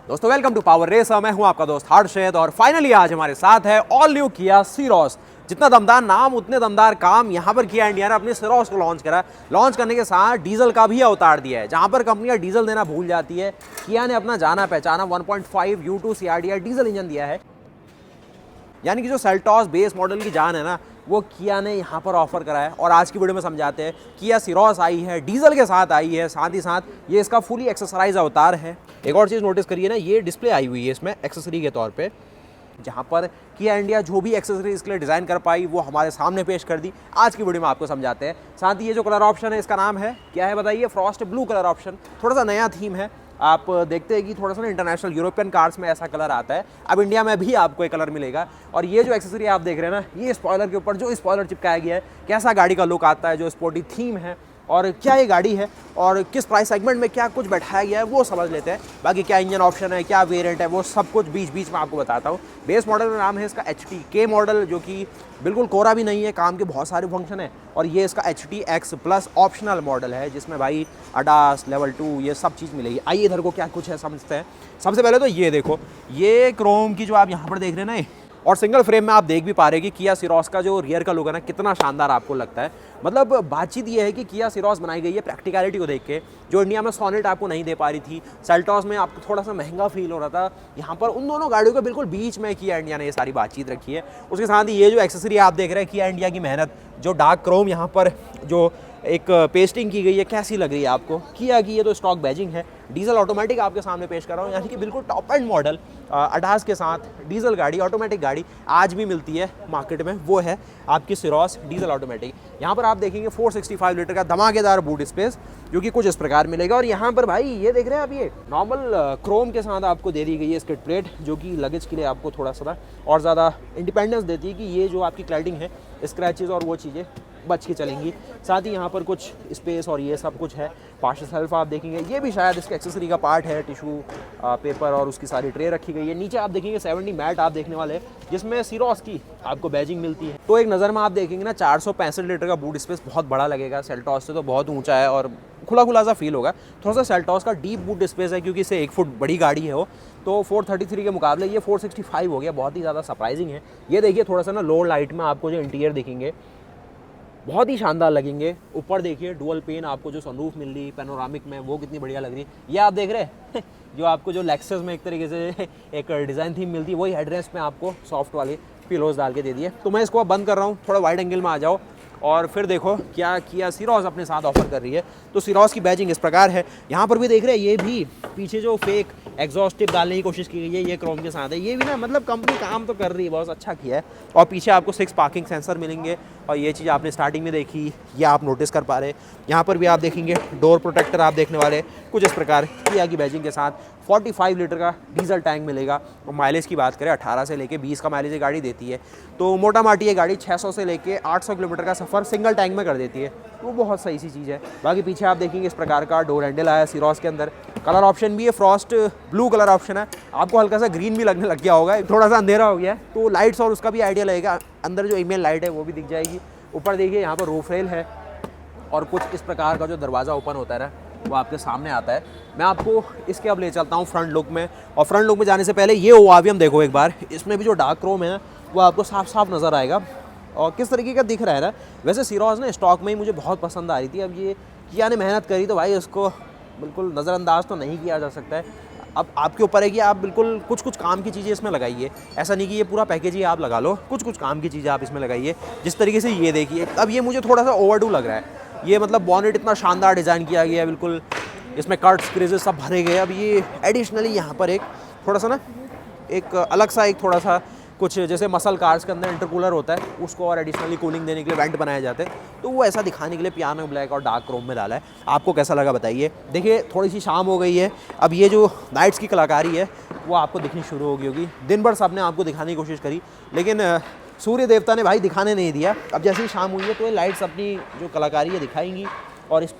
दोस्तों welcome to power racer. मैं हूं आपका दोस्त हर्षद और फाइनली आज हमारे साथ है ऑल न्यू किया सीरोस। जितना दमदार नाम उतने दमदार काम। यहां पर किया इंडिया ने अपने सीरोस को लॉन्च करा। लॉन्च करने के साथ डीजल का भी अवतार दिया है। जहां पर कंपनियां डीजल देना भूल जाती है, किया ने अपना जाना पहचाना 1.5 U2 CRDI डीजल इंजन दिया है। यानी कि जो सेल्टॉस बेस मॉडल की जान है ना, वो किया ने यहाँ पर ऑफर करा है। और आज की वीडियो में समझाते हैं किया सीरोस आई है, डीजल के साथ आई है, साथ ही साथ ये इसका फुली एक्सेसराइज अवतार है। एक और चीज़ नोटिस करिए ना, ये डिस्प्ले आई हुई है इसमें एक्सेसरी के तौर पे, जहाँ पर किया इंडिया जो भी एक्सेसरी इसके लिए डिज़ाइन कर पाई वो हमारे सामने पेश कर दी। आज की वीडियो में आपको समझाते हैं। साथ ही ये जो कलर ऑप्शन है, इसका नाम है क्या है बताइए? Frost blue colour option. थोड़ा सा नया थीम है। आप देखते हैं कि थोड़ा सा ना इंटरनेशनल यूरोपियन कार्स में ऐसा कलर आता है, अब इंडिया में भी आपको एक कलर मिलेगा। और ये जो एक्सेसरी आप देख रहे हैं ना, ये स्पॉइलर के ऊपर जो स्पॉइलर चिपकाया गया है, कैसा गाड़ी का लुक आता है, जो स्पोर्टी थीम है और क्या ये गाड़ी है और किस प्राइस सेगमेंट में क्या कुछ बैठाया गया है वो समझ लेते हैं। बाकी क्या इंजन ऑप्शन है, क्या वेरिएंट है, वो सब कुछ बीच बीच में आपको बताता हूँ। बेस मॉडल का नाम है इसका HTK मॉडल, जो कि बिल्कुल कोरा भी नहीं है, काम के बहुत सारे फंक्शन है। और ये इसका HTX प्लस ऑप्शनल मॉडल है, जिसमें भाई ADAS लेवल 2 ये सब चीज़ मिलेगी। आइए इधर को क्या कुछ है समझते हैं। सबसे पहले तो ये देखो, ये क्रोम की जो आप यहाँ पर देख रहे हैं ना, और सिंगल फ्रेम में आप देख भी पा रहे हैं कि किया सीरोस का जो रियर का लुक है ना, कितना शानदार आपको लगता है। मतलब बातचीत ये है कि किया सीरोस बनाई गई है प्रैक्टिकलिटी को देख के, जो इंडिया में सोनेट आपको नहीं दे पा रही थी, सेल्टॉस में आपको थोड़ा सा महंगा फील हो रहा था। यहाँ पर उन दोनों गाड़ियों के बिल्कुल बीच में किया इंडिया ने ये सारी बातचीत रखी है। उसके साथ ही ये जो एक्सेसरी आप देख रहे हैं, किया इंडिया की मेहनत, जो डार्क क्रोम यहाँ पर जो एक पेस्टिंग की गई है, कैसी लग रही है आपको? किया की ये तो स्टॉक बैजिंग है। डीजल ऑटोमेटिक आपके सामने पेश कर रहा हूँ, यानी कि बिल्कुल टॉप एंड मॉडल ADAS के साथ डीजल गाड़ी, ऑटोमेटिक गाड़ी आज भी मिलती है मार्केट में, वो है आपकी सीरोस डीजल ऑटोमेटिक। यहाँ पर आप देखेंगे 465 लीटर का धमाकेदार बूट स्पेस, जो कि कुछ इस प्रकार मिलेगा। और यहाँ पर भाई ये देख रहे हैं आप, ये नॉर्मल क्रोम के साथ आपको दे दी गई है स्किड प्लेट, जो कि लगेज के लिए आपको थोड़ा सा और ज़्यादा इंडिपेंडेंस देती है कि ये जो आपकी क्लैडिंग है, स्क्रैचेस और वो चीज़ें बच के चलेंगी। साथ ही यहाँ पर कुछ स्पेस और ये सब कुछ है। पार्शल शेल्फ आप देखेंगे, ये भी शायद इसके एक्सेसरी का पार्ट है। टिशू पेपर और उसकी सारी ट्रे रखी गई है। नीचे आप देखेंगे 70 मैट आप देखने वाले, जिसमें सीरोस की आपको बैजिंग मिलती है। तो एक नज़र में आप देखेंगे ना, 465 लीटर का बूट स्पेस बहुत बड़ा लगेगा। सेल्टॉस से तो बहुत ऊंचा है और खुला खुला सा फील होगा। थोड़ा सा सेल्टॉस का डीप बूट स्पेस है, क्योंकि इसे 1 फुट बड़ी गाड़ी है वो, तो 433 के मुकाबले ये 465 हो गया। बहुत ही ज़्यादा सरप्राइजिंग है। ये देखिए थोड़ा सा ना लो लाइट में आपको जो इंटीरियर दिखेंगे, बहुत ही शानदार लगेंगे। ऊपर देखिए डुअल पेन आपको जो सनरूफ मिल रही पैनोरामिक में, वो कितनी बढ़िया लग रही है। ये आप देख रहे हैं जो आपको जो लेक्सस में एक तरीके से एक डिज़ाइन थीम मिलती है, वही हेडरेस्ट में आपको सॉफ्ट वाले पिलोज डाल के दे दिए। तो मैं इसको अब बंद कर रहा हूँ, थोड़ा वाइड एंगल में आ जाओ और फिर देखो क्या किया सीरोस अपने साथ ऑफर कर रही है। तो सीरोस की बैजिंग इस प्रकार है। यहाँ पर भी देख रहे हैं, ये भी पीछे जो फेक एग्जॉस्ट टिप डालने की कोशिश की गई है, ये क्रोम के साथ है। ये भी ना मतलब कंपनी काम तो कर रही है, बहुत अच्छा किया है। और पीछे आपको 6 पार्किंग सेंसर मिलेंगे। और ये चीज़ आपने स्टार्टिंग में देखी, ये आप नोटिस कर पा रहे। यहाँ पर भी आप देखेंगे डोर प्रोटेक्टर आप देखने वाले कुछ इस प्रकार किया की बैजिंग के साथ। 45 लीटर का डीजल टैंक मिलेगा। और माइलेज की बात करें, 18 से लेके 20 का माइलेज ये गाड़ी देती है। तो मोटा माटी ये गाड़ी 600 से लेके 800 किलोमीटर का सफ़र सिंगल टैंक में कर देती है। वो बहुत सही सी चीज़ है। बाकी पीछे आप देखेंगे इस प्रकार का डोर हैंडल आया सीरोस के अंदर। कलर ऑप्शन भी है, फ्रॉस्ट ब्लू कलर ऑप्शन है। आपको हल्का सा ग्रीन भी लगने लग गया होगा, थोड़ा सा अंधेरा हो गया है तो लाइट्स और उसका भी आइडिया लगेगा। अंदर जो ईमेल लाइट है वो भी दिख जाएगी। ऊपर देखिए यहाँ पर रूफ रेल है और कुछ इस प्रकार का जो दरवाज़ा ओपन होता है ना, वो आपके सामने आता है। मैं आपको इसके अब ले चलता हूँ फ्रंट लुक में। और फ्रंट लुक में जाने से पहले ये ओआरवीएम देखो एक बार, इसमें भी जो डार्क क्रोम है वो आपको साफ साफ नज़र आएगा और किस तरीके का दिख रहा है ना। वैसे सीरोस ने स्टॉक में ही मुझे बहुत पसंद आ रही थी। अब ये किया ने मेहनत करी तो भाई उसको बिल्कुल नज़रअंदाज तो नहीं किया जा सकता है। अब आपके ऊपर है कि आप बिल्कुल कुछ कुछ काम की चीज़ें इसमें लगाइए। ऐसा नहीं कि ये पूरा पैकेज ही आप लगा लो, कुछ कुछ काम की चीज़ें आप इसमें लगाइए। जिस तरीके से ये देखिए, अब ये मुझे थोड़ा सा ओवरडू लग रहा है। ये मतलब बॉनेट इतना शानदार डिज़ाइन किया गया है, बिल्कुल इसमें कट्स क्रेजेस सब भरे गए। अब ये एडिशनली यहाँ पर एक थोड़ा सा ना एक अलग सा एक थोड़ा सा कुछ जैसे मसल कार्स के अंदर इंटरकूलर होता है, उसको और एडिशनली कूलिंग देने के लिए वेंट बनाए जाते हैं, तो वो ऐसा दिखाने के लिए पियानो ब्लैक और डार्क क्रोम में डाला है। आपको कैसा लगा बताइए। देखिए थोड़ी सी शाम हो गई है, अब ये जो नाइट्स की कलाकारी है वो आपको दिखनी शुरू होगी। दिन भर सबने आपको दिखाने की कोशिश करी, लेकिन सूर्य देवता ने भाई दिखाने नहीं दिया। अब जैसे ही शाम हुई है तो ये लाइट्स अपनी जो कलाकारी है दिखाएंगी। और इस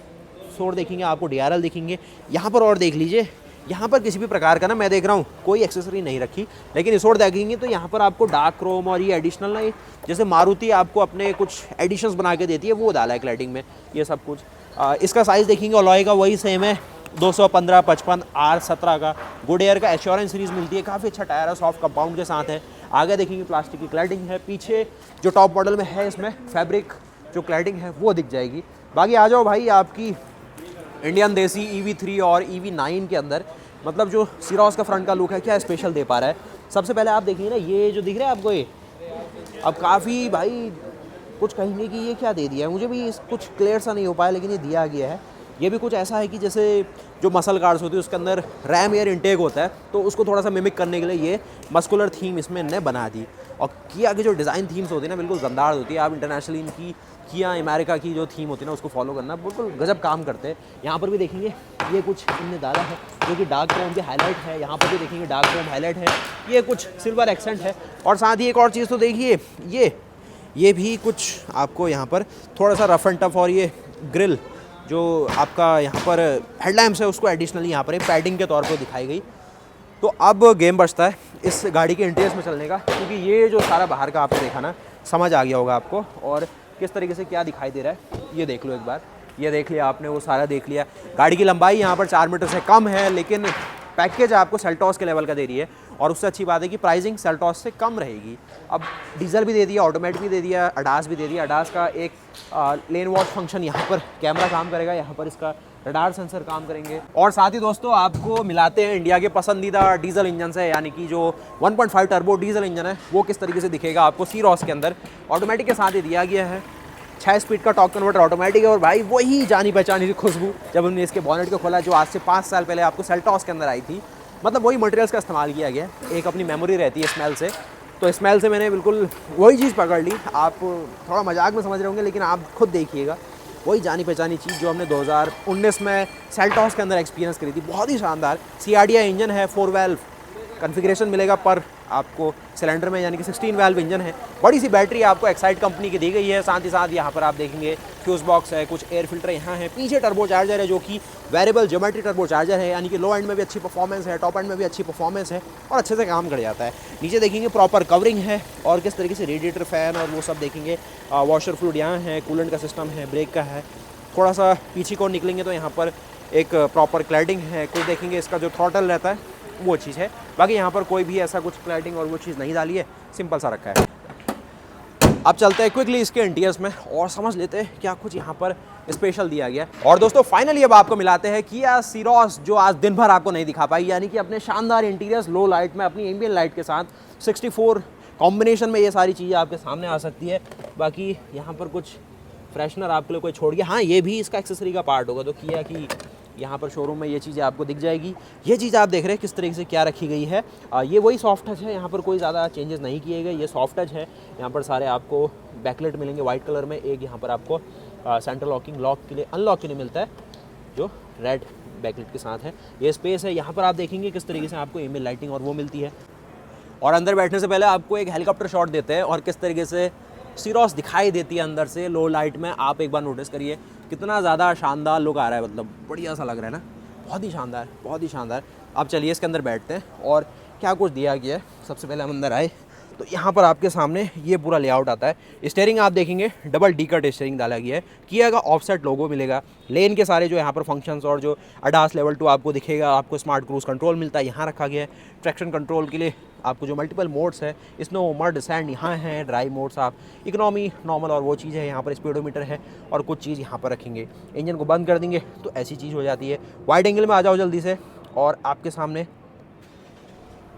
शोर देखेंगे, आपको DRL दिखेंगे यहाँ पर। और देख लीजिए यहाँ पर किसी भी प्रकार का ना, मैं देख रहा हूँ कोई एक्सेसरी नहीं रखी, लेकिन इस ओर देखेंगे तो यहाँ पर आपको डार्क क्रोम और ये एडिशनल ना, जैसे मारुति आपको अपने कुछ एडिशंस बना के देती है, वो डाला है क्लैडिंग में ये सब कुछ। इसका साइज़ देखेंगे अलॉय का वही सेम है 215, 55, R17 का गुड एयर का एश्योरेंस सीरीज़ मिलती है। काफ़ी अच्छा टायर है, सॉफ्ट कंपाउंड के साथ है। आगे देखेंगे प्लास्टिक की क्लैडिंग है, पीछे जो टॉप मॉडल में है इसमें फैब्रिक जो क्लैडिंग है वो दिख जाएगी। बाकी आ जाओ भाई आपकी इंडियन देसी EV3 और EV9 के अंदर, मतलब जो सीरोस का फ्रंट का लुक है क्या स्पेशल दे पा रहा है। सबसे पहले आप देखिए ना, ये जो दिख रहा है आपको, ये अब काफ़ी भाई कुछ कहेंगे कि ये क्या दे दिया है, मुझे भी कुछ क्लियर सा नहीं हो पाया, लेकिन ये दिया गया है। ये भी कुछ ऐसा है कि जैसे जो मसल कार्ड्स होती है उसके अंदर रैम एयर इनटेक होता है, तो उसको थोड़ा सा मिमिक करने के लिए ये मस्कुलर थीम इसमें इन्हें बना दी। और किया की जो डिज़ाइन थीम्स होती है ना, बिल्कुल दमदार होती है। आप इंटरनेशनली इनकी किया अमेरिका की जो थीम होती है ना, उसको फॉलो करना बिल्कुल गजब काम करते हैं। यहाँ पर भी देखेंगे ये कुछ इनने डाला है जो कि डार्क क्रोम के हाईलाइट है। यहाँ पर भी देखेंगे डार्क क्रोम हाईलाइट है, ये कुछ सिल्वर एक्सेंट है। और साथ ही एक और चीज़ तो देखिए, ये भी कुछ आपको यहाँ पर थोड़ा सा रफ एंड टफ, और ये ग्रिल जो आपका यहाँ पर हेडलैम्प्स है उसको एडिशनली यहाँ पर पैडिंग के तौर पे दिखाई गई। तो अब गेम बचता है इस गाड़ी के इंटीरियर्स में चलने का, क्योंकि ये जो सारा बाहर का आपने देखा ना, समझ आ गया होगा आपको, और किस तरीके से क्या दिखाई दे रहा है ये देख लो एक बार। ये देख लिया आपने, वो सारा देख लिया। गाड़ी की लंबाई यहाँ पर 4 मीटर से कम है, लेकिन पैकेज आपको सेल्टॉस के लेवल का दे रही है। और उससे अच्छी बात है कि प्राइसिंग सेल्टॉस से कम रहेगी। अब डीजल भी दे दिया, ऑटोमेटिक भी दे दिया, अडास भी दे दिया। अडास का एक लेन वॉच फंक्शन, यहाँ पर कैमरा काम करेगा, यहाँ पर इसका रडार सेंसर काम करेंगे। और साथ ही दोस्तों आपको मिलाते हैं इंडिया के पसंदीदा डीजल इंजन से, यानी कि जो 1.5 टर्बो डीजल इंजन है वो किस तरीके से दिखेगा आपको सीरोस के अंदर। ऑटोमेटिक के साथ ही दिया गया है, 6 स्पीड का टॉर्क कन्वर्टर ऑटोमेटिक है। और भाई वही जानी पहचानी सी खुशबू जब हमने इसके बॉनेट को खोला, जो आज से 5 साल पहले आपको सेल्टॉस के अंदर आई थी। मतलब वही मटेरियल्स का इस्तेमाल किया गया। एक अपनी मेमोरी रहती है स्मेल से, तो स्मेल से मैंने बिल्कुल वही चीज़ पकड़ ली। आप थोड़ा मजाक में समझ रहे होंगे, लेकिन आप खुद देखिएगा, वही जानी पहचानी चीज़ जो हमने 2019 में सेल्टॉस के अंदर एक्सपीरियंस करी थी। बहुत ही शानदार CRDI इंजन है, 4 वाल्व कॉन्फ़िगरेशन मिलेगा पर आपको सिलेंडर में, यानी कि 16 वाल्व इंजन है। बड़ी सी बैटरी आपको एक्साइड कंपनी की दी गई है। साथ ही साथ यहाँ पर आप देखेंगे फ्यूज़ बॉक्स है, कुछ एयर फिल्टर यहाँ है। पीछे टर्बो चार्जर है जो कि वेरिएबल ज्योमेट्री टर्बो चार्जर है, यानी कि लो एंड में भी अच्छी परफॉर्मेंस है, टॉप एंड में भी अच्छी परफॉर्मेंस है और अच्छे से काम कर जाता है। नीचे देखेंगे प्रॉपर कवरिंग है और किस तरीके से रेडिएटर फैन और वो सब देखेंगे। वॉशर फ्लूइड यहाँ है, कूलेंट का सिस्टम है, ब्रेक का है। थोड़ा सा पीछे को निकलेंगे तो यहाँ पर एक प्रॉपर क्लैडिंग है। कुछ देखेंगे इसका जो थ्रॉटल रहता है वो चीज़ है। बाकी यहाँ पर कोई भी ऐसा कुछ क्लैडिंग और वो चीज़ नहीं डाली है, सिंपल सा रखा है। अब चलते हैं क्विकली इसके इंटीरियर्स में और समझ लेते हैं क्या कुछ यहाँ पर स्पेशल दिया गया है। और दोस्तों फाइनली अब आपको मिलाते हैं किया सीरोस, जो आज दिन भर आपको नहीं दिखा पाई, यानी कि अपने शानदार इंटीरियर्स लो लाइट में, अपनी एम्बियंट लाइट के साथ 64 कॉम्बिनेशन में ये सारी चीज़ें आपके सामने आ सकती है। बाकी यहाँ पर कुछ फ्रेशनर आपके लिए कोई छोड़ गया, हाँ ये भी इसका एक्सेसरी का पार्ट होगा। तो किया कि यहाँ पर शोरूम में ये चीज़ें आपको दिख जाएगी। ये चीज़ आप देख रहे हैं किस तरीके से क्या रखी गई है। ये वही सॉफ्ट टच है, यहाँ पर कोई ज़्यादा चेंजेस नहीं किए गए, ये सॉफ्ट टच है। यहाँ पर सारे आपको बैकलाइट मिलेंगे वाइट कलर में। एक यहाँ पर आपको सेंट्रल लॉकिंग लॉक के लिए, अनलॉक के लिए मिलता है जो रेड बैकलाइट के साथ है। ये स्पेस है, यहाँ पर आप देखेंगे किस तरीके से आपको एम्बिएंट लाइटिंग और वो मिलती है। और अंदर बैठने से पहले आपको एक हेलीकॉप्टर शॉट देते हैं और किस तरीके से सीरोस दिखाई देती है अंदर से लो लाइट में। आप एक बार नोटिस करिए कितना ज़्यादा शानदार लुक आ रहा है, मतलब बढ़िया सा लग रहा है ना, बहुत ही शानदार, बहुत ही शानदार। अब चलिए इसके अंदर बैठते हैं और क्या कुछ दिया गया है। सबसे पहले हम अंदर आए तो यहाँ पर आपके सामने ये पूरा लेआउट आता है। स्टीयरिंग आप देखेंगे डबल डी कट स्टीयरिंग डाला गया है, किया का ऑफसेट लोगो मिलेगा। लेन के सारे जो यहाँ पर फंक्शंस और जो अडास लेवल 2 आपको दिखेगा। आपको स्मार्ट क्रूज कंट्रोल मिलता है, यहाँ रखा गया है। ट्रैक्शन कंट्रोल के लिए आपको जो मल्टीपल मोड्स है, स्नो, मड, सैंड यहाँ है। ड्राई मोड्स आप इकोनॉमी, नॉर्मल और वो चीज़ है। यहाँ पर स्पीडोमीटर है और कुछ चीज़ यहाँ पर रखेंगे। इंजन को बंद कर देंगे तो ऐसी चीज़ हो जाती है। वाइड एंगल में आ जाओ जल्दी से और आपके सामने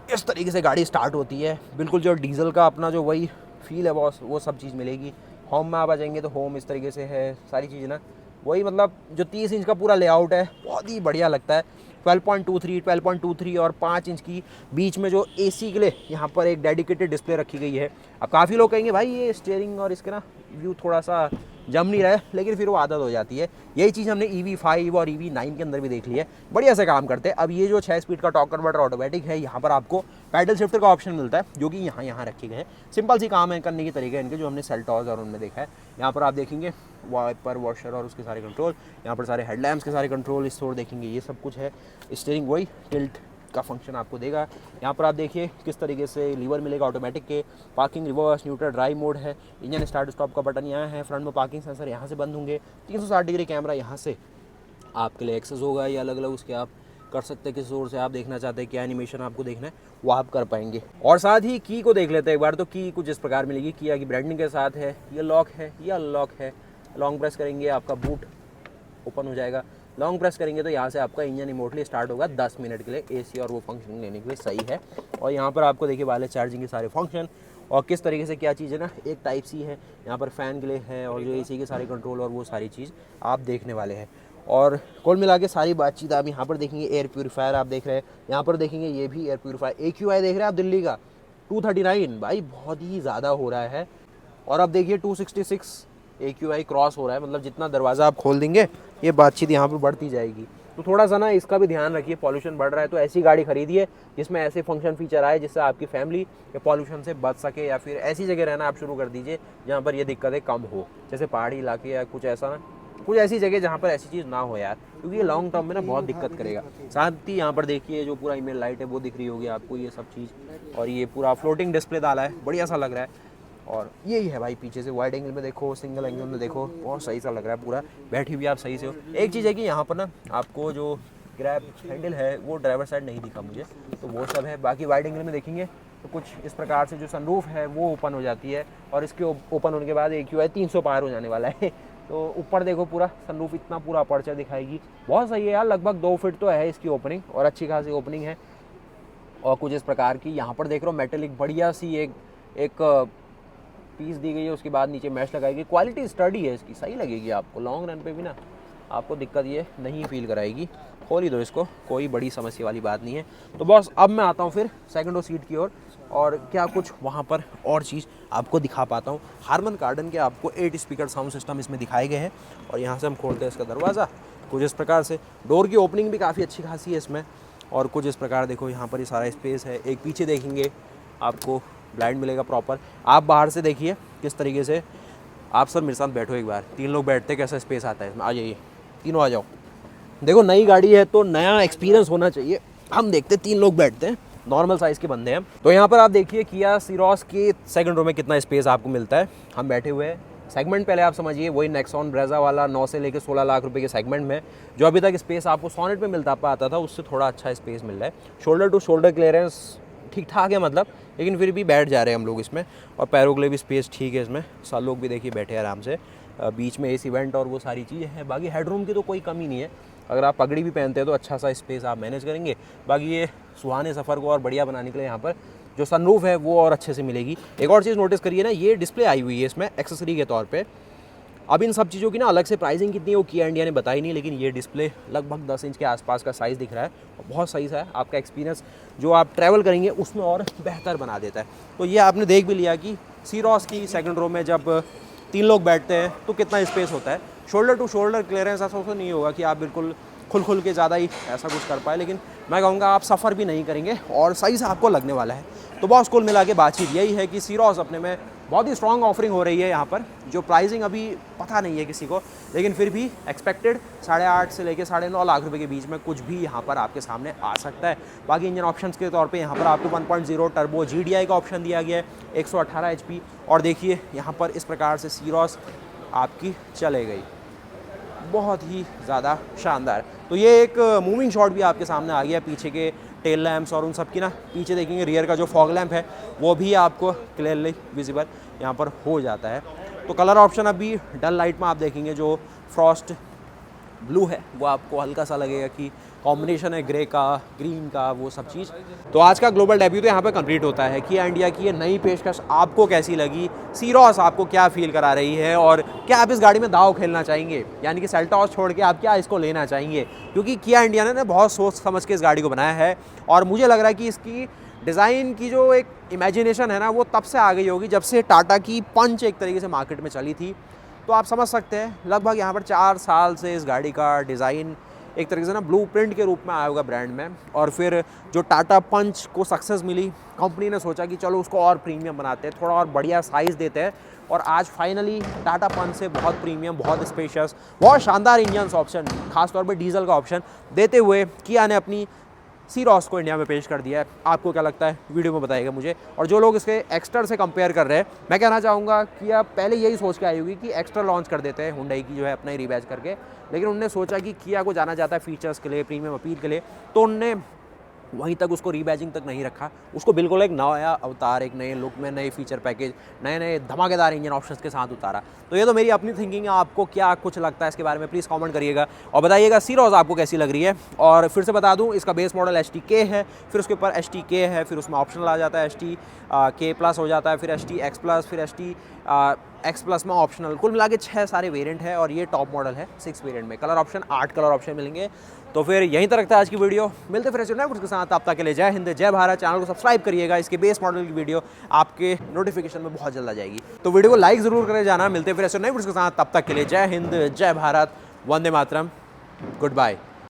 इस तरीके से गाड़ी स्टार्ट होती है। बिल्कुल जो डीजल का अपना जो वही फील है बॉस, वो सब चीज़ मिलेगी। होम में आप आ जाएंगे तो होम इस तरीके से है, सारी चीज़ें ना वही, मतलब जो 30 इंच का पूरा लेआउट है बहुत ही बढ़िया लगता है। 12.23 और 5 इंच की बीच में जो AC के लिए यहाँ पर एक डेडिकेटेड डिस्प्ले रखी गई है। अब काफ़ी लोग कहेंगे भाई ये स्टीयरिंग और इसके ना व्यू थोड़ा सा जम नहीं रहा है, लेकिन फिर वो आदत हो जाती है। यही चीज़ हमने EV5 और EV9 के अंदर भी देख ली है, बढ़िया से काम करते हैं। अब ये जो 6 स्पीड का टॉर्क कन्वर्टर ऑटोमेटिक है, यहाँ पर आपको पैडल शिफ्टर का ऑप्शन मिलता है जो कि यहाँ रखे गए हैं। सिंपल सी काम है करने के तरीके इनके, जो हमने सेल्टॉस और उनमें देखा है। यहाँ पर आप देखेंगे वाइपर, वॉशर और उसके सारे कंट्रोल, यहाँ पर सारे हेडलैम्प्स के सारे कंट्रोल इस तौर देखेंगे, ये सब कुछ है। स्टीयरिंग वही टिल्ट का फंक्शन आपको देगा। यहाँ पर आप देखिए किस तरीके से लीवर मिलेगा ऑटोमेटिक के। Parking, reverse, neutral, drive mode है। इंजन स्टार्ट स्टॉप का बटन यहाँ है। फ्रंट में पार्किंग सेंसर यहाँ से बंद होंगे। 360 डिग्री कैमरा यहाँ से आपके लिए एक्सेस होगा, या अलग अलग उसके आप कर सकते हैं किस सोर्स से आप देखना चाहते हैं, क्या एनिमेशन आपको देखना है वो आप कर पाएंगे। और साथ ही की को देख लेते हैं एक बार। तो की कुछ इस प्रकार मिलेगी, किया की ब्रांडिंग के साथ है। ये लॉक है, ये अनलॉक है। लॉन्ग प्रेस करेंगे आपका बूट ओपन हो जाएगा। लॉन्ग प्रेस करेंगे तो यहाँ से आपका इंजन रिमोटली स्टार्ट होगा 10 मिनट के लिए। एसी और वो फंक्शन लेने के लिए सही है। और यहाँ पर आपको देखिए वाले चार्जिंग के सारे फंक्शन और किस तरीके से क्या चीज़ है ना, एक टाइप सी है यहाँ पर फ़ैन के लिए है, और जो एसी के सारे कंट्रोल और वो सारी चीज़ आप देखने वाले हैं। और कुल मिला के सारी बातचीत आप यहाँ पर देखेंगे। एयर प्यूरीफायर आप देख रहे हैं, यहाँ पर देखेंगे ये भी एयर प्यूरीफायर। AQI देख रहे हैं आप दिल्ली का 239, भाई बहुत ही ज़्यादा हो रहा है। और अब देखिए 266 AQI क्रॉस हो रहा है, मतलब जितना दरवाज़ा आप खोल देंगे ये बातचीत यहाँ पर बढ़ती जाएगी। तो थोड़ा सा ना इसका भी ध्यान रखिए, पॉल्यूशन बढ़ रहा है तो ऐसी गाड़ी खरीदिए जिसमें ऐसे फंक्शन फीचर आए जिससे आपकी फैमिली या पॉल्यूशन से बच सके, या फिर ऐसी जगह रहना आप शुरू कर दीजिए जहाँ पर ये दिक्कतें कम हो, जैसे पहाड़ी इलाके या कुछ ऐसा ना, कुछ ऐसी जगह जहाँ पर ऐसी चीज़ ना हो यार, क्योंकि ये लॉन्ग टर्म में ना बहुत दिक्कत करेगा। साथ ही यहाँ पर देखिए जो पूरा ईमेल लाइट है वो दिख रही होगी आपको, ये सब चीज़। और ये पूरा फ्लोटिंग डिस्प्ले डाला है, बढ़िया सा लग रहा है। और यही है भाई पीछे से वाइड एंगल में देखो, सिंगल एंगल में देखो, बहुत सही सा लग रहा है पूरा। बैठी हुई आप सही से हो। एक चीज़ है कि यहाँ पर ना आपको जो ग्रैब हैंडल है वो ड्राइवर साइड नहीं दिखा मुझे, तो वो सब है। बाकी वाइड एंगल में देखेंगे तो कुछ इस प्रकार से जो सनरूफ है वो ओपन हो जाती है, और इसके ओपन होने के बाद AQI 300 पार हो जाने वाला है। तो ऊपर देखो पूरा सनरूफ इतना पूरा अपर्चर दिखाएगी, बहुत सही है यार। लगभग 2 फीट तो है इसकी ओपनिंग, और अच्छी खासी ओपनिंग है। और कुछ इस प्रकार की यहाँ पर देख रहे हो मेटेलिक बढ़िया सी एक पीस दी गई है, उसके बाद नीचे मैश लगाएगी। क्वालिटी स्टडी है इसकी, सही लगेगी आपको लॉन्ग रन पे भी ना, आपको दिक्कत ये नहीं फील कराएगी। खोल ही दो इसको, कोई बड़ी समस्या वाली बात नहीं है। तो बॉस अब मैं आता हूँ फिर सेकंड रो सीट की ओर, और क्या कुछ वहाँ पर और चीज़ आपको दिखा पाता हूँ। हारमन कार्डन के आपको 8 स्पीकर साउंड सिस्टम इसमें दिखाए गए हैं। और यहाँ से हम खोलते हैं इसका दरवाज़ा कुछ इस प्रकार से। डोर की ओपनिंग भी काफ़ी अच्छी खासी है इसमें। और कुछ इस प्रकार देखो यहाँ पर ये सारा स्पेस है। एक पीछे देखेंगे आपको ब्लाइंड मिलेगा प्रॉपर। आप बाहर से देखिए किस तरीके से। आप सर मेरे साथ बैठो एक बार, 3 लोग बैठते कैसा स्पेस आता है इसमें। आ जाइए, तीनों आ जाओ। देखो नई गाड़ी है तो नया एक्सपीरियंस होना चाहिए। हम देखते 3 लोग बैठते हैं, नॉर्मल साइज़ के बंदे हैं। तो यहाँ पर आप देखिए किया सीरोस के सेकंड रो में कितना स्पेस आपको मिलता है। हम बैठे हुए हैं सेगमेंट, पहले आप समझिए वही नेक्सॉन ब्रेजा वाला 9 से लेकर 16 लाख रुपए के सेगमेंट में, जो अभी तक स्पेस आपको सोनेट में मिलता पाता था उससे थोड़ा अच्छा स्पेस मिल रहा है। शोल्डर टू शोल्डर क्लियरेंस ठीक ठाक है मतलब, लेकिन फिर भी बैठ जा रहे हैं हम लोग इसमें। और पैरों के लिए भी स्पेस ठीक है इसमें। सब लोग भी देखिए बैठे आराम से। बीच में AC वेंट और वो सारी चीज़ें हैं। बाकी हेडरूम की तो कोई कमी नहीं है। अगर आप पगड़ी भी पहनते हैं तो अच्छा सा स्पेस आप मैनेज करेंगे। बाकी ये सुहाने सफ़र को और बढ़िया बनाने के लिए यहाँ पर जो सनरूफ है वो और अच्छे से मिलेगी। एक और चीज़ नोटिस करिए ना, ये डिस्प्ले आई हुई है इसमें एक्सेसरी के तौर पे। अब इन सब चीज़ों की ना अलग से प्राइसिंग कितनी है वो किया इंडिया ने बताई नहीं, लेकिन ये डिस्प्ले लगभग 10 इंच के आसपास का साइज़ दिख रहा है। बहुत सही सा है, आपका एक्सपीरियंस जो आप ट्रैवल करेंगे उसमें और बेहतर बना देता है। तो ये आपने देख भी लिया कि सीरोस की सेकंड रो में जब 3 लोग बैठते हैं तो कितना स्पेस होता है। शोल्डर टू शोल्डर क्लियरेंस ऐसा तो नहीं होगा कि आप बिल्कुल खुल के ज़्यादा ही ऐसा कुछ कर पाए, लेकिन मैं कहूँगा आप सफ़र भी नहीं करेंगे और सही से आपको लगने वाला है। तो बॉस कुल मिला के बातचीत यही है कि सीरोस अपने में बहुत ही स्ट्रॉन्ग ऑफरिंग हो रही है यहाँ पर। जो प्राइसिंग अभी पता नहीं है किसी को, लेकिन फिर भी एक्सपेक्टेड 8.5 से लेकर 9.5 लाख रुपए के बीच में कुछ भी यहाँ पर आपके सामने आ सकता है। बाकी इंजन ऑप्शंस के तौर पे यहाँ पर आपको 1.0 टर्बो GDI का ऑप्शन दिया गया है, 118 HP। और देखिए यहाँ पर इस प्रकार से सीरोस आपकी चले गई, बहुत ही ज़्यादा शानदार। तो ये एक मूविंग शॉट भी आपके सामने आ गया, पीछे के टेल लैम्प्स और उन सब की ना। पीछे देखेंगे रियर का जो फॉग लैम्प है वो भी आपको क्लियरली विजिबल यहाँ पर हो जाता है। तो कलर ऑप्शन अभी डल लाइट में आप देखेंगे जो फ्रॉस्ट ब्लू है वो आपको हल्का सा लगेगा कि कॉम्बिनेशन है ग्रे का ग्रीन का, वो सब चीज़। तो आज का ग्लोबल डेब्यू तो यहाँ पे कंप्लीट होता है। किया इंडिया की ये नई पेशकश आपको कैसी लगी, सीरोस आपको क्या फील करा रही है, और क्या आप इस गाड़ी में दाव खेलना चाहेंगे, यानी कि सेल्टॉस छोड़ के आप क्या इसको लेना चाहेंगे। क्योंकि किया इंडिया ने बहुत सोच समझ के इस गाड़ी को बनाया है, और मुझे लग रहा है कि इसकी डिज़ाइन की जो एक इमेजिनेशन है ना वो तब से आ गई होगी जब से टाटा की पंच एक तरीके से मार्केट में चली थी। तो आप समझ सकते हैं लगभग यहाँ पर 4 साल से इस गाड़ी का डिज़ाइन एक तरीके से ना ब्लूप्रिंट के रूप में आया होगा ब्रांड में। और फिर जो टाटा पंच को सक्सेस मिली, कंपनी ने सोचा कि चलो उसको और प्रीमियम बनाते हैं, थोड़ा और बढ़िया साइज़ देते हैं। और आज फाइनली टाटा पंच से बहुत प्रीमियम, बहुत स्पेशियस, बहुत शानदार इंजन ऑप्शन, खासतौर पर डीजल का ऑप्शन देते हुए किया ने अपनी सीरोस को इंडिया में पेश कर दिया है। आपको क्या लगता है वीडियो में बताइएगा मुझे। और जो लोग इसके एक्स्टर से कंपेयर कर रहे हैं, मैं कहना चाहूँगा कि आप पहले यही सोच के आई होगी कि एक्स्ट्रा लॉन्च कर देते हैं हुंडई की जो है अपना ही रीबैच करके, लेकिन उनने सोचा कि किया को जाना जाता है फीचर्स के लिए, प्रीमियम अपील के लिए, तो उनने वहीं तक उसको रीबैजिंग तक नहीं रखा, उसको बिल्कुल एक नया अवतार, एक नए लुक में, नए फीचर पैकेज, नए नए धमाकेदार इंजन ऑप्शंस के साथ उतारा। तो ये तो मेरी अपनी थिंकिंग है, आपको क्या कुछ लगता है इसके बारे में प्लीज़ कमेंट करिएगा और बताइएगा सीरोस आपको कैसी लग रही है। और फिर से बता दूं, इसका बेस मॉडल HTK है, फिर उसके ऊपर HTK है, फिर उसमें ऑप्शनल आ जाता है HTK+ हो जाता है, फिर HTX+, फिर HTX+ में ऑप्शनल, कुल मिला के 6 सारे वेरिएंट है और ये टॉप मॉडल है 6 वेरिएंट में। कलर ऑप्शन 8 कलर ऑप्शन मिलेंगे। तो फिर यहीं तक रखता है आज की वीडियो, मिलते फिर ऐसे नए कुछ के साथ। तब तक के लिए जय हिंद, जय भारत। चैनल को सब्सक्राइब करिएगा, इसके बेस मॉडल की वीडियो आपके नोटिफिकेशन में बहुत जल्द आ जाएगी। तो वीडियो को लाइक जरूर करे जाना। मिलते फिर ऐसे नए कुछ के साथ, तब तक के लिए जय हिंद, जय भारत, वंदे मातरम, गुड बाय।